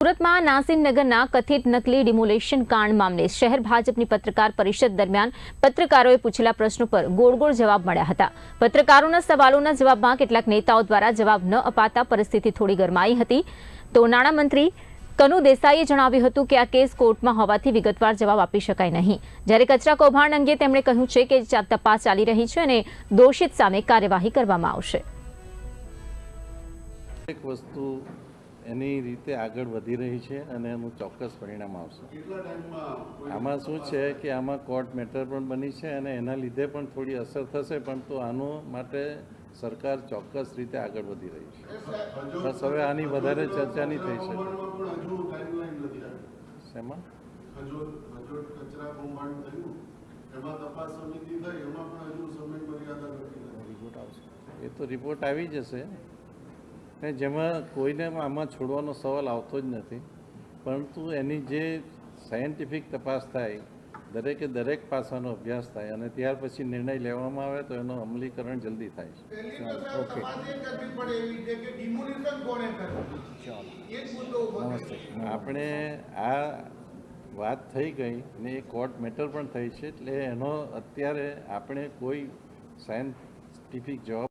સુરતમાં નાસીરનગરના કથિત નકલી ડિમોલેશન કાંડ મામલે શહેર ભાજપની પત્રકાર પરિષદ દરમિયાન પત્રકારોએ પૂછેલા પ્રશ્નો પર ગોળ જવાબ મળ્યા હતા। પત્રકારોના સવાલોના જવાબમાં કેટલાક નેતાઓ દ્વારા જવાબ ન અપાતા પરિસ્થિતિ થોડી ગરમાઈ હતી। તો નાણામંત્રી કનુ દેસાઈએ જણાવ્યું હતું કે આ કેસ કોર્ટમાં હોવાથી વિગતવાર જવાબ આપી શકાય નહીં। જ્યારે કચરા કૌભાંડ અંગે તેમણે કહ્યું છે કે તપાસ ચાલી રહી છે અને દોષિત સામે કાર્યવાહી કરવામાં આવશે। એક વસ્તુ એની રીતે આગળ વધી રહી છે અને એનું ચોક્કસ પરિણામ આવશે। આમાં શું છે કે આમાં કોર્ટ મેટર પણ બની છે અને એના લીધે પણ થોડી અસર થશે, પરંતુ આનું માટે સરકાર ચોક્કસ રીતે આગળ વધી રહી છે। બસ હવે આની વધારે ચર્ચા નહીં થઈ શકે। શેમાં રિપોર્ટ આવશે? એ તો રિપોર્ટ આવી જશે ને, જેમાં કોઈને આમાં છોડવાનો સવાલ આવતો જ નથી, પરંતુ એની જે સાયન્ટિફિક તપાસ થાય, દરેકે દરેક પાસાનો અભ્યાસ થાય અને ત્યાર પછી નિર્ણય લેવામાં આવે તો એનું અમલીકરણ જલ્દી થાય છે। ઓકે, નમસ્તે। આપણે આ વાત થઈ ગઈ ને એ કોર્ટ મેટર પણ થઈ છે, એટલે એનો અત્યારે આપણે કોઈ સાયન્ટિફિક જવાબ